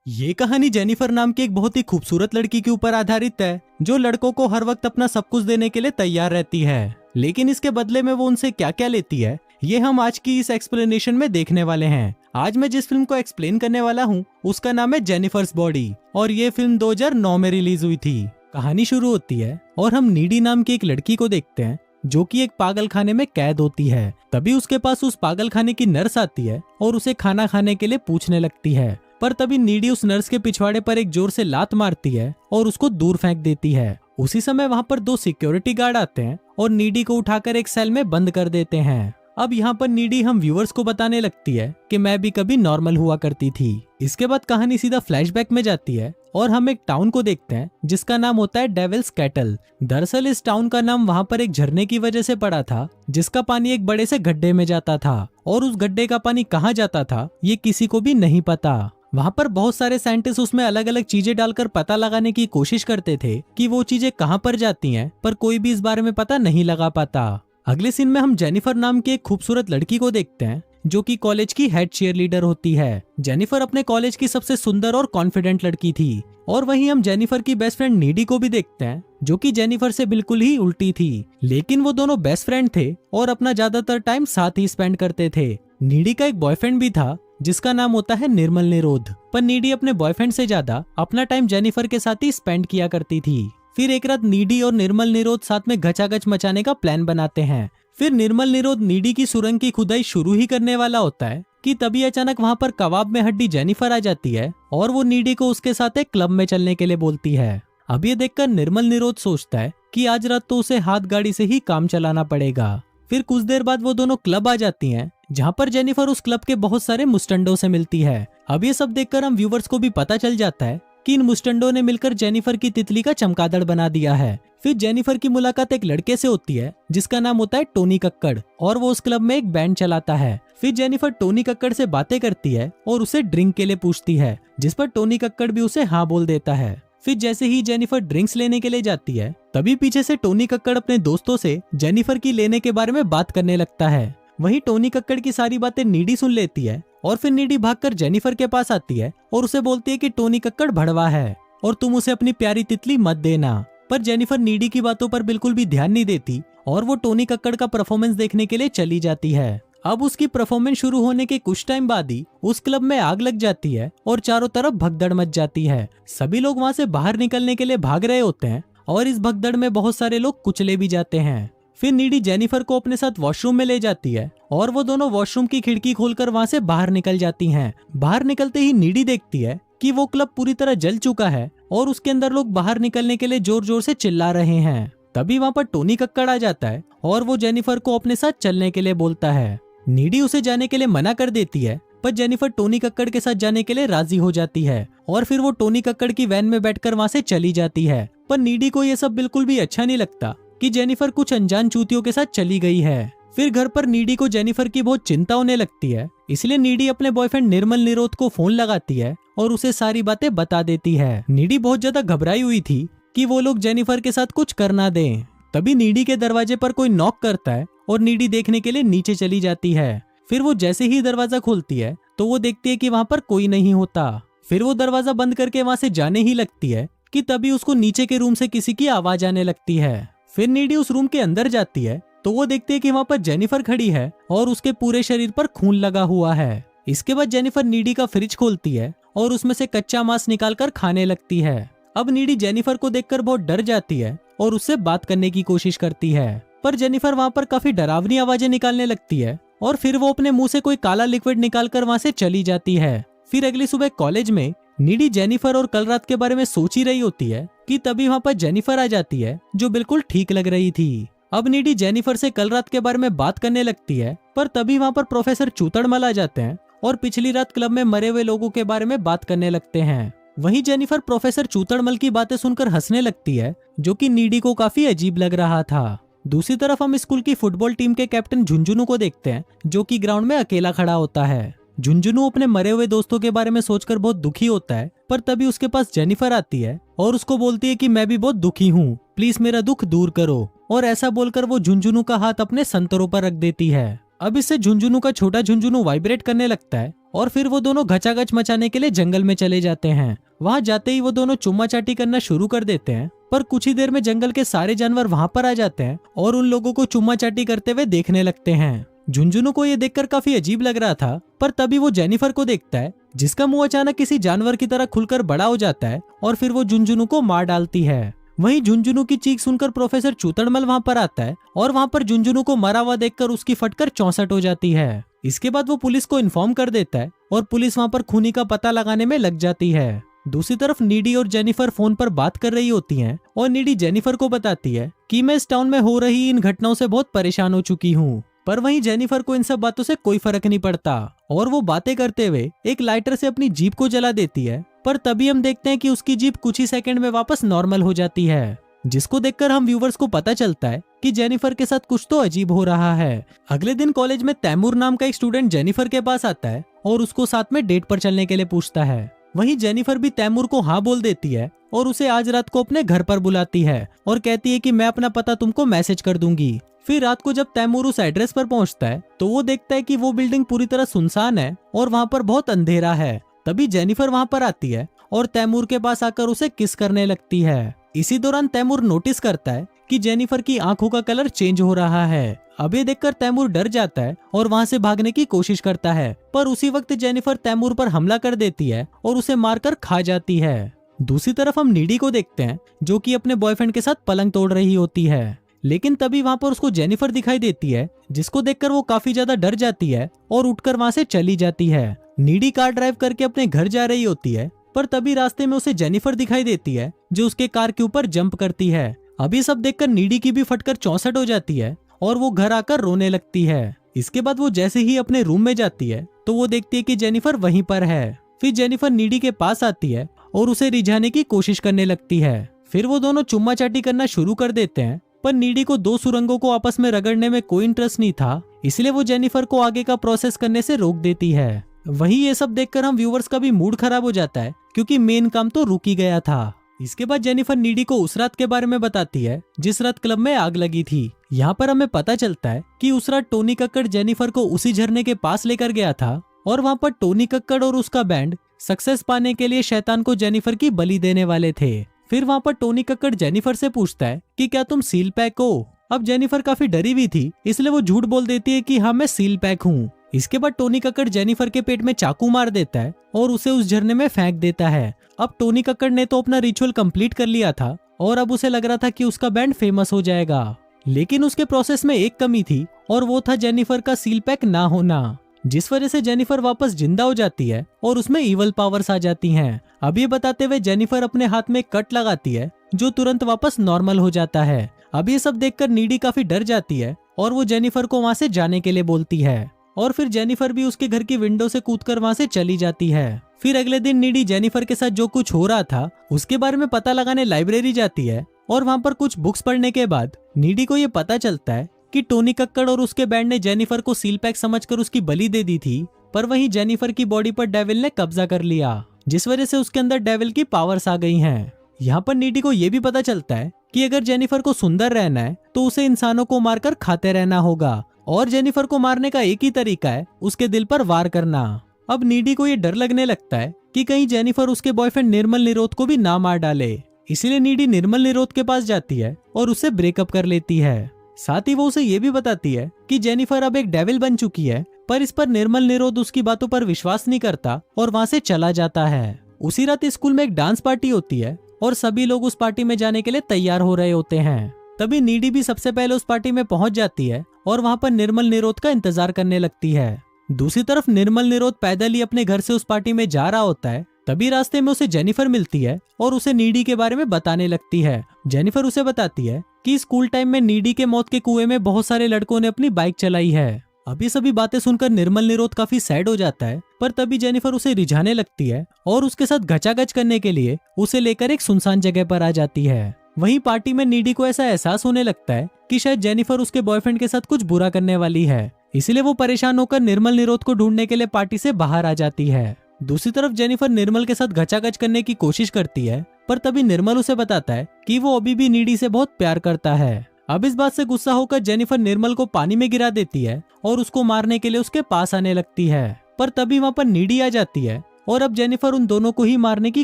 ये कहानी जेनिफर नाम की एक बहुत ही खूबसूरत लड़की के ऊपर आधारित है, जो लड़कों को हर वक्त अपना सब कुछ देने के लिए तैयार रहती है। लेकिन इसके बदले में वो उनसे क्या क्या लेती है, ये हम आज की इस एक्सप्लेनेशन में देखने वाले हैं। आज मैं जिस फिल्म को एक्सप्लेन करने वाला हूँ उसका नाम है जेनिफर्स बॉडी, और ये फिल्म 2009 में रिलीज हुई थी। कहानी शुरू होती है और हम नीडी नाम की एक लड़की को देखते हैं जो कि एक पागल खाने में कैद होती है। तभी उसके पास उस पागल खाने की नर्स आती है और उसे खाना खाने के लिए पूछने लगती है। पर तभी नीडी उस नर्स के पिछवाड़े पर एक जोर से लात मारती है और उसको दूर फेंक देती है। उसी समय वहाँ पर 2 सिक्योरिटी गार्ड आते हैं और नीडी को उठाकर एक सेल में बंद कर देते हैं। अब यहाँ पर नीडी हम व्यूअर्स को बताने लगती है कि मैं भी कभी नॉर्मल हुआ करती थी। इसके बाद कहानी सीधा फ्लैशबैक में जाती है और हम एक टाउन को देखते हैं जिसका नाम होता है डेविल्स कैटल। दरअसल इस टाउन का नाम वहाँ पर एक झरने की वजह से पड़ा था जिसका पानी एक बड़े से गड्ढे में जाता था, और उस गड्ढे का पानी कहाँ जाता था ये किसी को भी नहीं पता। वहाँ पर बहुत सारे साइंटिस्ट उसमें अलग अलग चीजें डालकर पता लगाने की कोशिश करते थे कि वो चीजें कहाँ पर जाती हैं, पर कोई भी इस बारे में पता नहीं लगा पाता। अगले सीन में हम जेनिफर नाम की एक खूबसूरत लड़की को देखते हैं जो कि कॉलेज की हेड चीयर लीडर होती है। जेनिफर अपने कॉलेज की सबसे सुंदर और कॉन्फिडेंट लड़की थी। और वहीं हम जेनिफर की बेस्ट फ्रेंड नीडी को भी देखते हैं जो कि जेनिफर से बिल्कुल ही उल्टी थी, लेकिन वो दोनों बेस्ट फ्रेंड थे और अपना ज्यादातर टाइम साथ ही स्पेंड करते थे। नीडी का एक बॉयफ्रेंड भी था जिसका नाम होता है निर्मल निरोध, पर नीडी अपने बॉयफ्रेंड से ज्यादा अपना टाइम जेनिफर के साथ ही स्पेंड किया करती थी। फिर एक रात नीडी और निर्मल निरोध साथ में घचाघच मचाने का प्लान बनाते हैं। फिर निर्मल निरोध नीडी की सुरंग की खुदाई शुरू ही करने वाला होता है कि तभी अचानक वहाँ पर कबाब में हड्डी जेनिफर आ जाती है और वो नीडी को उसके साथ एक क्लब में चलने के लिए बोलती है। अब ये देखकर निर्मल निरोध सोचता है कि आज रात तो उसे हाथ गाड़ी से ही काम चलाना पड़ेगा। फिर कुछ देर बाद वो दोनों क्लब आ जाती हैं जहाँ पर जेनिफर उस क्लब के बहुत सारे मुस्टंडों से मिलती है। अब ये सब देखकर हम व्यूवर्स को भी पता चल जाता है कि इन मुस्टंडों ने मिलकर जेनिफर की तितली का चमगादड़ बना दिया है। फिर जेनिफर की मुलाकात एक लड़के से होती है जिसका नाम होता है टोनी कक्कड़, और वो उस क्लब में एक बैंड चलाता है। फिर जेनिफर टोनी कक्कड़ से बातें करती है और उसे ड्रिंक के लिए पूछती है, जिस पर टोनी कक्कड़ भी उसे हाँ बोल देता है। फिर जैसे ही जेनिफर ड्रिंक्स लेने के लिए जाती है तभी पीछे से टोनी कक्कड़ अपने दोस्तों से जेनिफर की लेने के बारे में बात करने लगता है। वहीं टोनी कक्कड़ की सारी बातें नीडी सुन लेती है और फिर नीडी भागकर जेनिफर के पास आती है और उसे बोलती है कि टोनी कक्कड़ भड़वा है और तुम उसे अपनी प्यारी तितली मत देना। पर जेनिफर नीडी की बातों पर बिल्कुल भी ध्यान नहीं देती और वो टोनी कक्कड़ का परफॉर्मेंस देखने के लिए चली जाती है। अब उसकी परफॉर्मेंस शुरू होने के कुछ टाइम बाद ही उस क्लब में आग लग जाती है और चारों तरफ भगदड़ मच जाती है। सभी लोग वहाँ से बाहर निकलने के लिए भाग रहे होते हैं और इस भगदड़ में बहुत सारे लोग कुचले भी जाते हैं। फिर नीडी जेनिफर को अपने साथ वॉशरूम में ले जाती है और वो दोनों वॉशरूम की खिड़की खोलकर वहाँ से बाहर निकल जाती हैं। बाहर निकलते ही नीडी देखती है कि वो क्लब पूरी तरह जल चुका है और उसके अंदर लोग बाहर निकलने के लिए जोर जोर से चिल्ला रहे हैं। तभी वहाँ पर टोनी कक्कड़ आ जाता है और वो जेनिफर को अपने साथ चलने के लिए बोलता है। नीडी उसे जाने के लिए मना कर देती है, पर जेनिफर टोनी कक्कड़ के साथ जाने के लिए राजी हो जाती है और फिर वो टोनी कक्कड़ की वैन में बैठकर वहाँ से चली जाती है। पर नीडी को ये सब बिल्कुल भी अच्छा नहीं लगता कि जेनिफर कुछ अनजान चूतियों के साथ चली गई है। फिर घर पर नीडी को जेनिफर की बहुत चिंता होने लगती है, इसलिए नीडी अपने बॉयफ्रेंड निर्मल निरोध को फोन लगाती है और उसे सारी बातें बता देती है। नीडी बहुत ज्यादा घबराई हुई थी कि वो लोग जेनिफर के साथ कुछ कर ना दें। तभी नीडी के दरवाजे पर कोई नॉक करता है और नीडी देखने के लिए नीचे चली जाती है। फिर वो जैसे ही दरवाजा खोलती है तो वो देखती है कि वहाँ पर कोई नहीं होता। फिर वो दरवाजा बंद करके वहाँ से जाने ही लगती है कि तभी उसको नीचे के रूम से किसी की आवाज आने लगती है। फिर नीडी उस रूम के अंदर जाती है तो वो देखती है कि वहाँ पर जेनिफर खड़ी है और उसके पूरे शरीर पर खून लगा हुआ है। इसके बाद जेनिफर नीडी का फ्रिज खोलती है और उसमें से कच्चा मांस निकालकर खाने लगती है। अब नीडी जेनिफर को देखकर बहुत डर जाती है और उससे बात करने की कोशिश करती है, पर जेनिफर वहाँ पर काफी डरावनी आवाजें निकालने लगती है और फिर वो अपने मुंह से कोई काला लिक्विड निकालकर वहाँ से चली जाती है। फिर अगली सुबह कॉलेज में नीडी जेनिफर और कल रात के बारे में सोच ही रही होती है कि तभी वहाँ पर जेनिफर आ जाती है जो बिल्कुल ठीक लग रही थी। अब नीडी जेनिफर से कल रात के बारे में बात करने लगती है, पर तभी वहाँ पर प्रोफेसर चूतड़मल आ जाते हैं और पिछली रात क्लब में मरे हुए लोगों के बारे में बात करने लगते हैं। वहीं जेनिफर प्रोफेसर चूतड़मल की बातें सुनकर हंसने लगती है, जो कि नीडी को काफी अजीब लग रहा था। दूसरी तरफ हम स्कूल की फुटबॉल टीम के कैप्टन झुंझुनू को देखते हैं जो कि ग्राउंड में अकेला खड़ा होता है। झुंझुनू अपने मरे हुए दोस्तों के बारे में सोचकर बहुत दुखी होता है, पर तभी उसके पास जेनिफर आती है और उसको बोलती है कि मैं भी बहुत दुखी हूँ, प्लीज मेरा दुख दूर करो। और ऐसा बोलकर वो झुंझुनू का हाथ अपने संतरों पर रख देती है। अब इससे झुंझुनू का छोटा झुंझुनू वाइब्रेट करने लगता है और फिर वो दोनों घचाघच मचाने के लिए जंगल में चले जाते हैं। वहां जाते ही वो दोनों चुम्मा चाटी करना शुरू कर देते हैं, पर कुछ ही देर में जंगल के सारे जानवर वहां पर आ जाते हैं और उन लोगों को चुम्मा चाटी करते हुए देखने लगते हैं। झुंझुनू को ये देखकर काफी अजीब लग रहा था, पर तभी वो जेनिफर को देखता है जिसका मुंह अचानक किसी जानवर की तरह खुलकर बड़ा हो जाता है और फिर वो झुंझुनू को मार डालती है। वहीं झुंझुनू की चीख सुनकर प्रोफेसर चूतड़मल वहां पर आता है और वहां पर झुंझुनू को मरा हुआ देखकर उसकी फटकर 64 हो जाती है। इसके बाद वो पुलिस को इन्फॉर्म कर देता है और पुलिस वहां पर खूनी का पता लगाने में लग जाती है। दूसरी तरफ नीडी और जेनिफर फोन पर बात कर रही होती हैं और नीडी जेनिफर को बताती है कि मैं इस टाउन में हो रही इन घटनाओं से बहुत परेशान हो चुकी हूँ। पर वहीं जेनिफर को इन सब बातों से कोई फर्क नहीं पड़ता और वो बातें करते हुए एक लाइटर से अपनी जीप को जला देती है। पर तभी हम देखते हैं कि उसकी जीप कुछ ही सेकंड में वापस नॉर्मल हो जाती है, जिसको देखकर हम व्यूवर्स को पता चलता है कि जेनिफर के साथ कुछ तो अजीब हो रहा है। अगले दिन कॉलेज में तैमूर नाम का एक स्टूडेंट जेनिफर के पास आता है और उसको साथ में डेट पर चलने के लिए पूछता है। वहीं जेनिफर भी तैमूर को हाँ बोल देती है और उसे आज रात को अपने घर पर बुलाती है और कहती है कि मैं अपना पता तुमको मैसेज कर दूंगी। फिर रात को जब तैमूर उस एड्रेस पर पहुंचता है तो वो देखता है कि वो बिल्डिंग पूरी तरह सुनसान है और वहाँ पर बहुत अंधेरा है। तभी जेनिफर वहाँ पर आती है और तैमूर के पास आकर उसे किस करने लगती है। इसी दौरान तैमूर नोटिस करता है कि जेनिफर की आंखों का कलर चेंज हो रहा है। अब ये देखकर तैमूर डर जाता है और वहाँ से भागने की कोशिश करता है, पर उसी वक्त जेनिफर तैमूर पर हमला कर देती है और उसे मारकर खा जाती है। दूसरी तरफ हम नीडी को देखते हैं जो कि अपने बॉयफ्रेंड के साथ पलंग तोड़ रही होती है, लेकिन तभी वहाँ पर उसको जेनिफर दिखाई देती है जिसको देखकर वो काफी ज्यादा डर जाती है और उठकर वहाँ से चली जाती है। नीडी कार ड्राइव करके अपने घर जा रही होती है, पर तभी रास्ते में उसे जेनिफर दिखाई देती है जो उसके कार के ऊपर जंप करती है। अभी सब देखकर नीडी की भी फटकर 64 हो जाती है और वो घर आकर रोने लगती है। इसके बाद वो जैसे ही अपने रूम में जाती है तो वो देखती है कि जेनिफर वहीं पर है। फिर जेनिफर नीडी के पास आती है और उसे रिझाने की कोशिश करने लगती है। फिर वो दोनों चुम्मा चाटी करना शुरू कर देते हैं, पर नीडी को दो सुरंगों को आपस में रगड़ने में कोई इंटरेस्ट नहीं था, इसलिए वो जेनिफर को आगे का प्रोसेस करने से रोक देती है। वहीं ये सब देखकर हम व्यूवर्स का भी मूड खराब हो जाता है क्योंकि मेन काम तो रुक ही गया था। इसके बाद जेनिफर नीडी को उस रात के बारे में बताती है जिस रात क्लब में आग लगी थी। यहाँ पर हमें पता चलता है कि उस रात टोनी कक्कड़ जेनिफर को उसी झरने के पास लेकर गया था और वहाँ पर टोनी कक्कड़ और उसका बैंड सक्सेस पाने के लिए शैतान को जेनिफर की बलि देने वाले थे। फिर वहाँ पर टोनी कक्कड़ जेनिफर से पूछता है कि क्या तुम सील पैक हो। अब जेनिफर काफी डरी हुई थी, इसलिए वो झूठ बोल देती है कि हाँ मैं सील पैक हूँ। इसके बाद टोनी कक्कड़ जेनिफर के पेट में चाकू मार देता है और उसे उस झरने में फेंक देता है। अब टोनी कक्कड़ ने तो अपना रिचुअल कंप्लीट कर लिया था और अब उसे लग रहा था कि उसका बैंड फेमस हो जाएगा, लेकिन उसके प्रोसेस में एक कमी थी और वो था जेनिफर का सील पैक ना होना, जिस वजह से जेनिफर वापस जिंदा हो जाती है और उसमें इवल पावर्स आ जाती हैं। अब ये बताते हुए जेनिफर अपने हाथ में कट लगाती है जो तुरंत वापस नॉर्मल हो जाता है। अब ये सब देखकर नीडी काफी डर जाती है और वो जेनिफर को वहाँ से जाने के लिए बोलती है और फिर जेनिफर भी उसके घर की विंडो से कूदकर वहाँ से चली जाती है। फिर अगले दिन नीडी जेनिफर के साथ जो कुछ हो रहा था उसके बारे में पता लगाने लाइब्रेरी जाती है और वहाँ पर कुछ बुक्स पढ़ने के बाद नीडी को ये पता चलता है कि टोनी कक्कड़ और उसके बैंड ने जेनिफर को सील पैक समझकर उसकी बलि दे दी थी, पर वहीं जेनिफर की बॉडी पर डेविल ने कब्जा कर लिया, जिस वजह से उसके अंदर डेविल की पावर्स आ गई हैं। यहाँ पर नीडी को ये भी पता चलता है कि अगर जेनिफर को सुंदर रहना है तो उसे इंसानों को मारकर खाते रहना होगा और जेनिफर को मारने का एक ही तरीका है उसके दिल पर वार करना। अब नीडी को ये डर लगने लगता है कि कहीं जेनिफर उसके बॉयफ्रेंड निर्मल निरोध को भी ना मार डाले, इसीलिए नीडी निर्मल निरोध के पास जाती है और उससे ब्रेकअप कर लेती है। साथ ही वो उसे ये भी बताती है कि जेनिफर अब एक डेविल बन चुकी है, पर इस पर निर्मल निरोध उसकी बातों पर विश्वास नहीं करता और वहाँ से चला जाता है। उसी रात स्कूल में एक डांस पार्टी होती है और सभी लोग उस पार्टी में जाने के लिए तैयार हो रहे होते हैं। तभी नीडी भी सबसे पहले उस पार्टी में पहुंच जाती है और वहाँ पर निर्मल निरोध का इंतजार करने लगती है। दूसरी तरफ निर्मल निरोध पैदल ही अपने घर से उस पार्टी में जा रहा होता है। तभी रास्ते में उसे जेनिफर मिलती है और उसे नीडी के बारे में बताने लगती है। जेनिफर उसे बताती है कि स्कूल टाइम में नीडी के मौत के कुएं में बहुत सारे लड़कों ने अपनी बाइक चलाई है। अभी सभी बातें सुनकर निर्मल निरोध काफी सैड हो जाता है, पर तभी जेनिफर उसे रिझाने लगती है और उसके साथ घचाघच करने के लिए उसे लेकर एक सुनसान जगह पर आ जाती है। वहीं पार्टी में नीडी को ऐसा एहसास होने लगता है कि शायद जेनिफर उसके बॉयफ्रेंड के साथ कुछ बुरा करने वाली है, इसलिए वो परेशान होकर निर्मल निरोध को ढूंढने के लिए पार्टी से बाहर आ जाती है। दूसरी तरफ जेनिफर निर्मल के साथ घचाघच करने की कोशिश करती है, पर तभी निर्मल उसे बताता है कि वो अभी भी नीडी से बहुत प्यार करता है। अब इस बात से गुस्सा होकर जेनिफर निर्मल को पानी में गिरा देती है और उसको मारने के लिए उसके पास आने लगती है, पर तभी वहाँ पर नीडी आ जाती है और अब जेनिफर उन दोनों को ही मारने की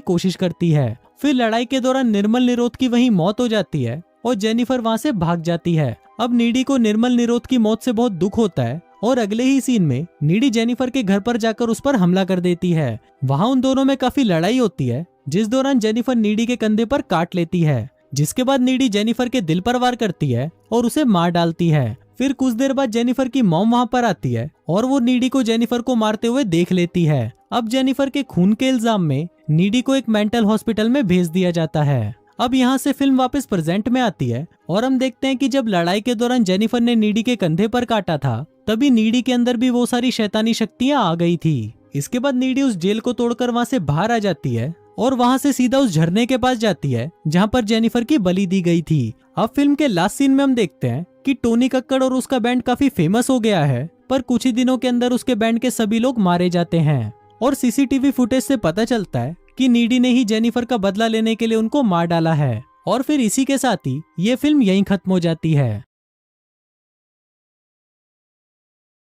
कोशिश करती है। फिर लड़ाई के दौरान निर्मल निरोध की वहीं मौत हो जाती है और जेनिफर वहाँ से भाग जाती है। अब नीडी को निर्मल निरोध की मौत से बहुत दुख होता है और अगले ही सीन में नीडी जेनिफर के घर पर जाकर उस पर हमला कर देती है। वहाँ उन दोनों में काफी लड़ाई होती है, जिस दौरान जेनिफर नीडी के कंधे पर काट लेती है, जिसके बाद नीडी जेनिफर के दिल पर वार करती है और उसे मार डालती है। फिर कुछ देर बाद जेनिफर की मॉम वहाँ पर आती है और वो नीडी को जेनिफर को मारते हुए देख लेती है। अब जेनिफर के खून के इल्जाम में नीडी को एक मेंटल हॉस्पिटल में भेज दिया जाता है। अब यहाँ से फिल्म वापस प्रेजेंट में आती है और हम देखते हैं कि जब लड़ाई के दौरान जेनिफर ने नीडी के कंधे पर काटा था, तभी नीडी के अंदर भी वो सारी शैतानी शक्तियाँ आ गई थी। इसके बाद नीडी उस जेल को तोड़कर वहाँ से बाहर आ जाती है और वहाँ से सीधा उस झरने के पास जाती है जहाँ पर जेनिफर की बलि दी गई थी। अब फिल्म के लास्ट सीन में हम देखते हैं कि टोनी कक्कड़ और उसका बैंड काफी फेमस हो गया है, पर कुछ ही दिनों के अंदर उसके बैंड के सभी लोग मारे जाते हैं और सीसीटीवी फुटेज से पता चलता है कि नीडी ने ही जेनिफर का बदला लेने के लिए उनको मार डाला है। और फिर इसी के साथ ही ये फिल्म यहीं खत्म हो जाती है।